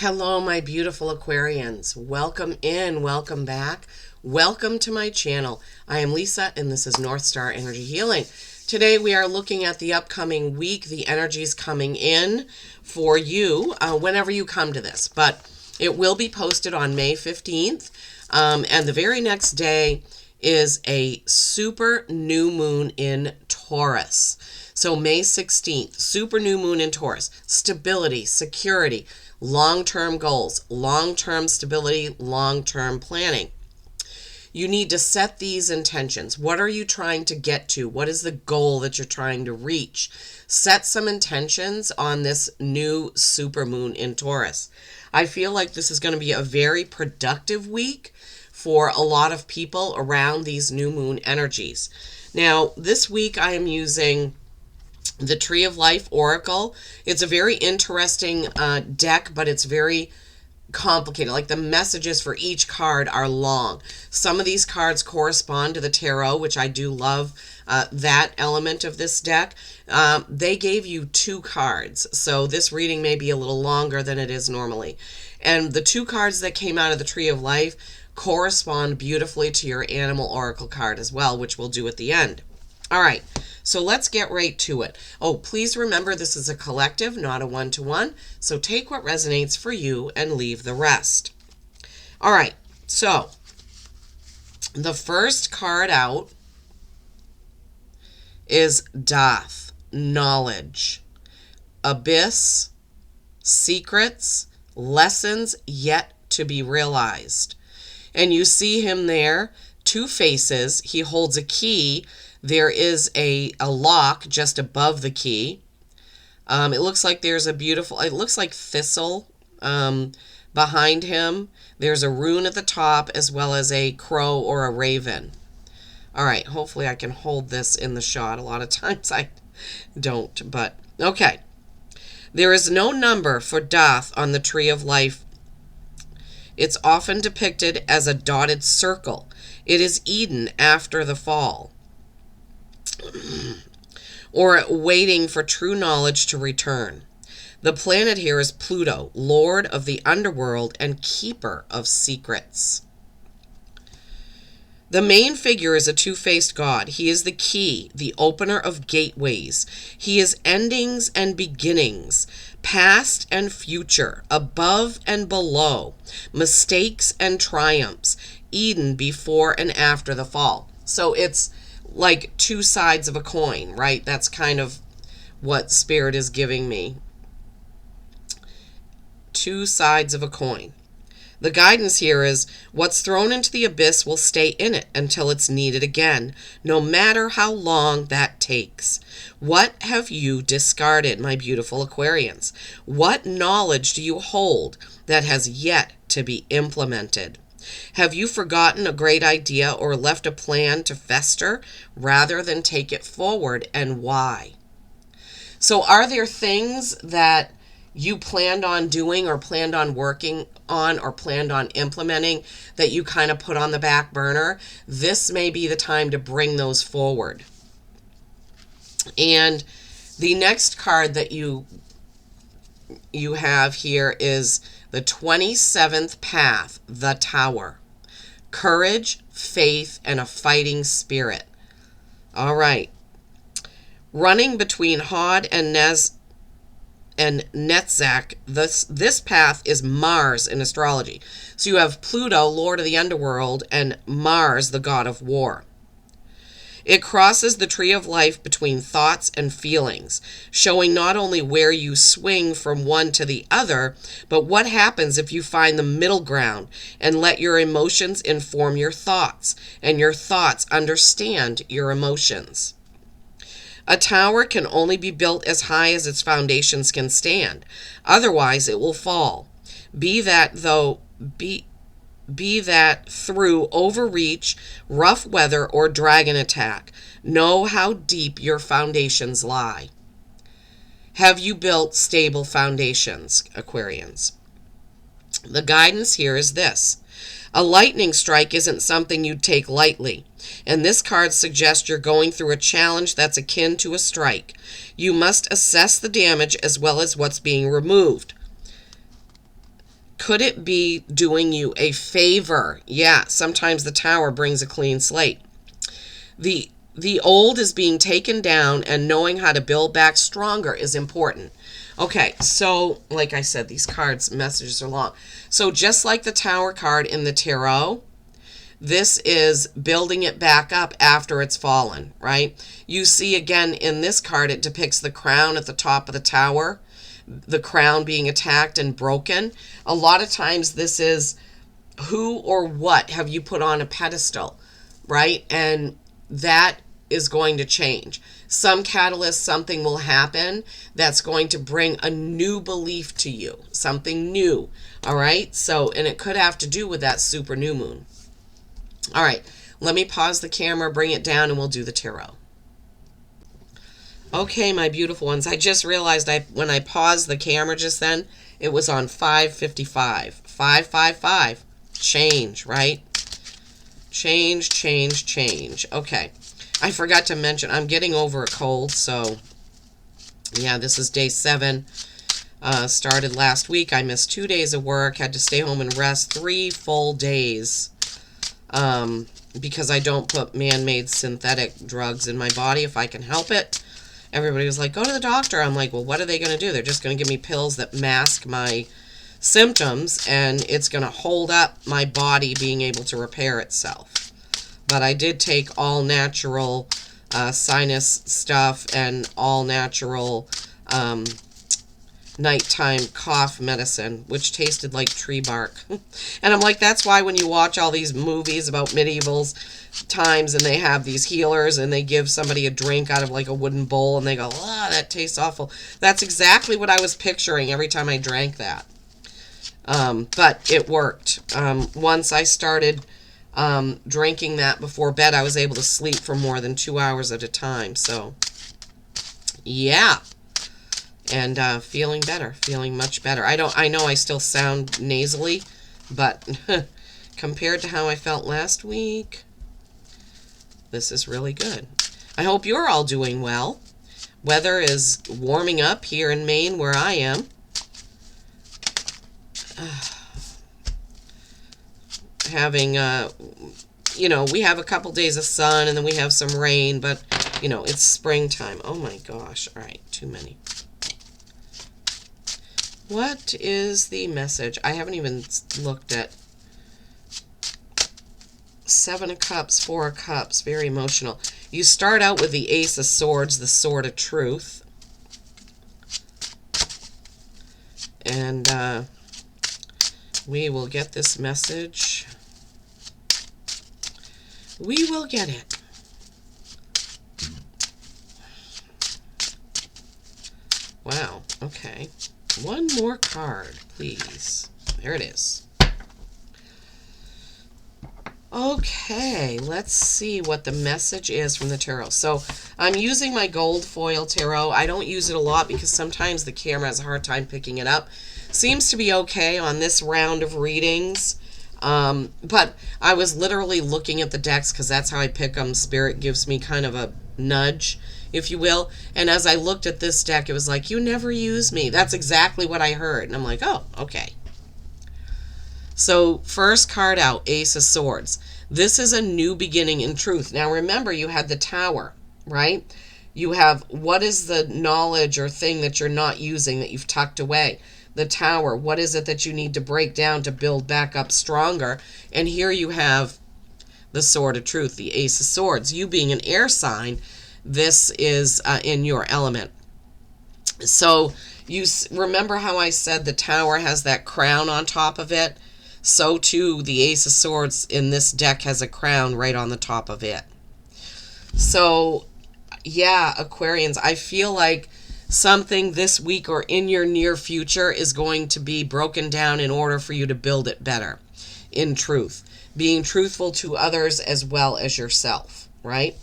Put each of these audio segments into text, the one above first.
Hello, my beautiful Aquarians. Welcome in, welcome back. Welcome to my channel. I am Lisa, and this is North Star Energy Healing. Today we are looking at the upcoming week, the energies coming in for you whenever you come to this. But it will be posted on May 15th, and the very next day is a super new moon in Taurus. So May 16th, super new moon in Taurus. Stability, security, long-term goals, long-term stability, long-term planning. You need to set these intentions. What are you trying to get to? What is the goal that you're trying to reach? Set some intentions on this new supermoon in Taurus. I feel like this is going to be a very productive week for a lot of people around these new moon energies. Now, this week I am using the Tree of Life Oracle. It's a very interesting deck, but it's very complicated. Like, the messages for each card are long. Some of these cards correspond to the tarot, which I do love that element of this deck. They gave you 2 cards, so this reading may be a little longer than it is normally. And the 2 cards that came out of the Tree of Life correspond beautifully to your Animal Oracle card as well, which we'll do at the end. All right, so let's get right to it. Oh, please remember, this is a collective, not a one-to-one. So take what resonates for you and leave the rest. All right, so the first card out is Doth, knowledge, abyss, secrets, lessons yet to be realized. And you see him there, 2 faces. He holds a key. There is a lock just above the key. It looks like there's a beautiful, it looks like thistle behind him. There's a rune at the top as well as a crow or a raven. All right, hopefully I can hold this in the shot. A lot of times I don't, but okay. There is no number for Doth on the Tree of Life. It's often depicted as a dotted circle. It is Eden after the fall, or waiting for true knowledge to return. The planet here is Pluto, Lord of the underworld and keeper of secrets. The main figure is a 2-faced god. He is the key, the opener of gateways. He is endings and beginnings, past and future, above and below, mistakes and triumphs, Eden before and after the fall. So it's like 2 sides of a coin, right? That's kind of what Spirit is giving me. 2 sides of a coin. The guidance here is, what's thrown into the abyss will stay in it until it's needed again, no matter how long that takes. What have you discarded, my beautiful Aquarians? What knowledge do you hold that has yet to be implemented? Have you forgotten a great idea or left a plan to fester rather than take it forward, and why? So are there things that you planned on doing or planned on working on or planned on implementing that you kind of put on the back burner? This may be the time to bring those forward. And the next card that you have here is the 27th path, the Tower. Courage, faith, and a fighting spirit. All right. Running between Hod and Netzach, this path is Mars in astrology. So you have Pluto, Lord of the underworld, and Mars, the god of war. It crosses the Tree of Life between thoughts and feelings, showing not only where you swing from one to the other, but what happens if you find the middle ground and let your emotions inform your thoughts, and your thoughts understand your emotions. A tower can only be built as high as its foundations can stand. Otherwise, it will fall. Be that through overreach, rough weather, or dragon attack. Know how deep your foundations lie. Have you built stable foundations, Aquarians? The guidance here is this. A lightning strike isn't something you'd take lightly, and this card suggests you're going through a challenge that's akin to a strike. You must assess the damage as well as what's being removed. Could it be doing you a favor? Yeah, sometimes the Tower brings a clean slate. The old is being taken down, and knowing how to build back stronger is important. Okay, so like I said, these cards, messages are long. So just like the Tower card in the tarot, this is building it back up after it's fallen, right? You see again in this card, it depicts the crown at the top of the tower, the crown being attacked and broken. A lot of times this is who or what have you put on a pedestal, right? And that is going to change. Some catalyst, something will happen that's going to bring a new belief to you, something new, all right? So, and it could have to do with that super new moon. All right, let me pause the camera, bring it down, and we'll do the tarot. Okay, my beautiful ones, I just realized when I paused the camera just then, it was on 555. 555. Change, right? Change, change, change. Okay. I forgot to mention, I'm getting over a cold, so yeah, this is day 7. Started last week. I missed 2 days of work, had to stay home and rest 3 full days because I don't put man-made synthetic drugs in my body if I can help it. Everybody was like, go to the doctor. I'm like, well, what are they going to do? They're just going to give me pills that mask my symptoms, and it's going to hold up my body being able to repair itself. But I did take all natural sinus stuff and all natural nighttime cough medicine, which tasted like tree bark. And I'm like, that's why when you watch all these movies about medieval times and they have these healers and they give somebody a drink out of like a wooden bowl and they go, ah, that tastes awful. That's exactly what I was picturing every time I drank that. But it worked. Once I started drinking that before bed, I was able to sleep for more than 2 hours at a time. So, yeah. And feeling better, feeling much better. I know I still sound nasally, but compared to how I felt last week, this is really good. I hope you're all doing well. Weather is warming up here in Maine where I am. Having, we have a couple days of sun and then we have some rain, but, it's springtime. Oh my gosh. All right, too many. What is the message? I haven't even looked at 7 of Cups, 4 of Cups, very emotional. You start out with the Ace of Swords, the Sword of Truth. And we will get this message. We will get it. Wow, okay. One more card, please. There it is. Okay, let's see what the message is from the tarot. So I'm using my gold foil tarot. I don't use it a lot because sometimes the camera has a hard time picking it up. Seems to be okay on this round of readings. But I was literally looking at the decks because that's how I pick them. Spirit gives me kind of a nudge, if you will. And as I looked at this deck, it was like, you never use me. That's exactly what I heard. And I'm like, oh, okay. So first card out, Ace of Swords. This is a new beginning in truth. Now remember, you had the Tower, right? You have, what is the knowledge or thing that you're not using that you've tucked away? The Tower, what is it that you need to break down to build back up stronger? And here you have the Sword of Truth, the Ace of Swords. You being an air sign, this is in your element. So you remember how I said the Tower has that crown on top of it? So too, the Ace of Swords in this deck has a crown right on the top of it. So, yeah, Aquarians, I feel like something this week or in your near future is going to be broken down in order for you to build it better in truth. Being truthful to others as well as yourself, right?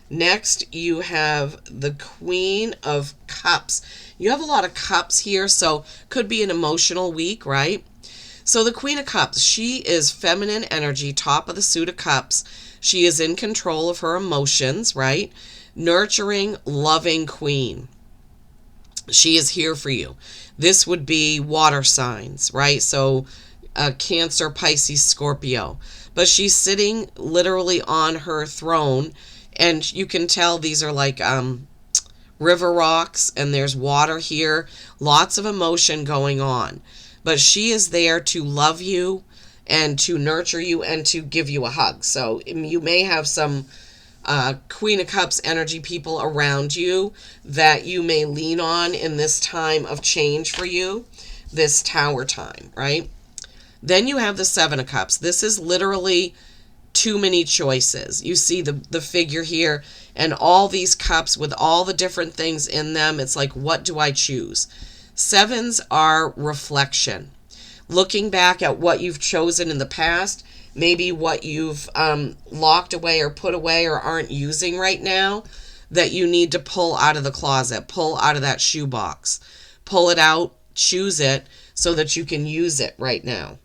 Next, you have the Queen of Cups. You have a lot of cups here, so could be an emotional week, right? So the Queen of Cups, she is feminine energy, top of the suit of cups. She is in control of her emotions, right? Nurturing, loving queen. She is here for you. This would be water signs, right? So Cancer, Pisces, Scorpio. But she's sitting literally on her throne, and you can tell these are like river rocks, and there's water here. Lots of emotion going on. But she is there to love you and to nurture you and to give you a hug. So you may have some Queen of Cups energy people around you that you may lean on in this time of change for you, this Tower time, right? Then you have the Seven of Cups. This is literally too many choices. You see the figure here and all these cups with all the different things in them. It's like, what do I choose? Sevens are reflection. Looking back at what you've chosen in the past, maybe what you've locked away or put away or aren't using right now that you need to pull out of the closet, pull out of that shoebox, pull it out, choose it so that you can use it right now.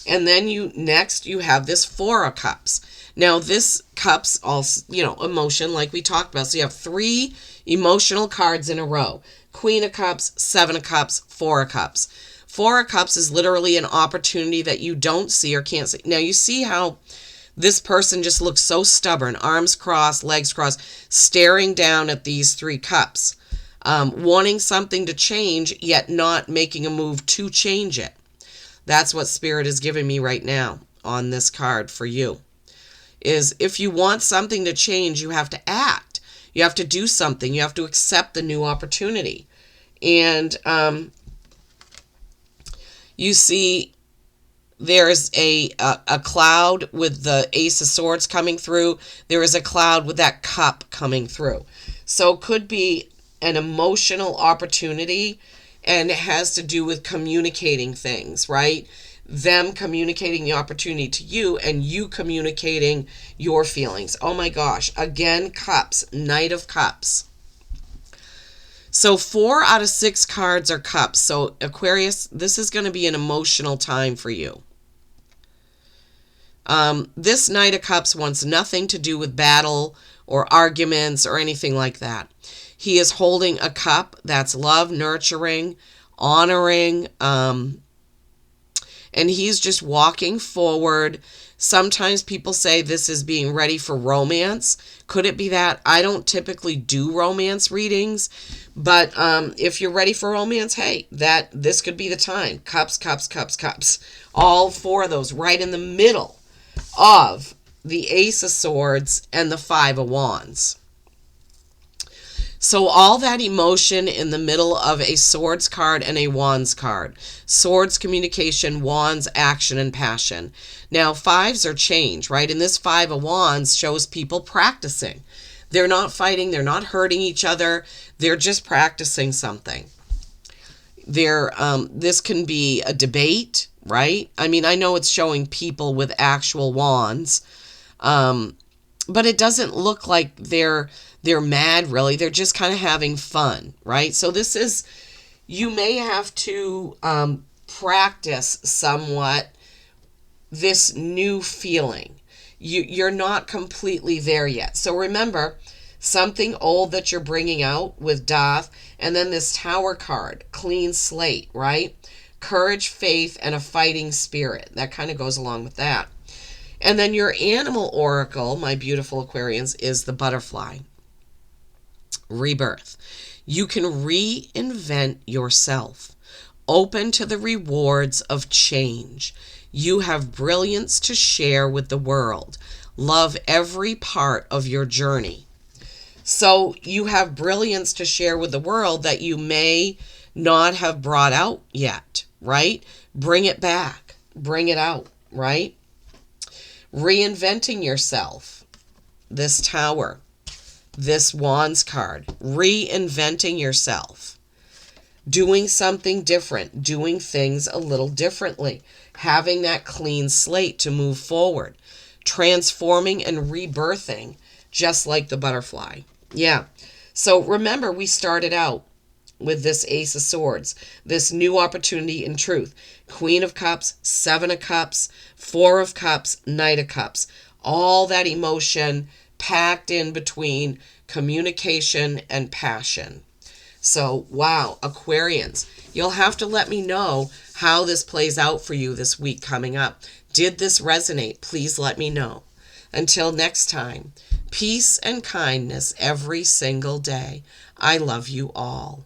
And then next you have this Four of Cups. Now this cups also, emotion like we talked about. So you have 3 emotional cards in a row. Queen of Cups, Seven of Cups, Four of Cups. Four of Cups is literally an opportunity that you don't see or can't see. Now you see how this person just looks so stubborn, arms crossed, legs crossed, staring down at these 3 cups, wanting something to change, yet not making a move to change it. That's what Spirit is giving me right now on this card for you. Is if you want something to change, you have to act. You have to do something. You have to accept the new opportunity. And you see there's a cloud with the Ace of Swords coming through. There is a cloud with that cup coming through. So it could be an emotional opportunity, and it has to do with communicating things, right? Them communicating the opportunity to you and you communicating your feelings. Oh my gosh. Again, cups, Knight of Cups. So 4 out of 6 cards are cups. So Aquarius, this is going to be an emotional time for you. This Knight of Cups wants nothing to do with battle or arguments or anything like that. He is holding a cup that's love, nurturing, honoring, and he's just walking forward. Sometimes people say this is being ready for romance. Could it be that? I don't typically do romance readings, but if you're ready for romance, hey, this could be the time. Cups, cups, cups, cups. All 4 of those right in the middle of the Ace of Swords and the 5 of Wands. So all that emotion in the middle of a Swords card and a Wands card. Swords, communication, Wands, action and passion. Now 5s are change, right? And this 5 of Wands shows people practicing. They're not fighting. They're not hurting each other. They're just practicing something. This can be a debate, right? I mean, I know it's showing people with actual wands, but it doesn't look like they're mad, really. They're just kind of having fun, right? So this is, you may have to practice somewhat this new feeling. You're not completely there yet. So remember, something old that you're bringing out with Doth, and then this Tower card, clean slate, right? Courage, faith, and a fighting spirit. That kind of goes along with that. And then your animal oracle, my beautiful Aquarians, is the butterfly. Rebirth. You can reinvent yourself. Open to the rewards of change. You have brilliance to share with the world. Love every part of your journey. So you have brilliance to share with the world that you may not have brought out yet, right? Bring it back. Bring it out, right? Reinventing yourself. This Tower. This Wands card. Reinventing yourself. Doing something different. Doing things a little differently. Having that clean slate to move forward. Transforming and rebirthing, just like the butterfly. Yeah. So remember, we started out with this Ace of Swords, this new opportunity in truth. Queen of Cups, 7 of Cups, 4 of Cups, Knight of Cups. All that emotion packed in between communication, and passion. So, wow, Aquarians, you'll have to let me know how this plays out for you this week coming up. Did this resonate? Please let me know. Until next time, peace and kindness every single day. I love you all.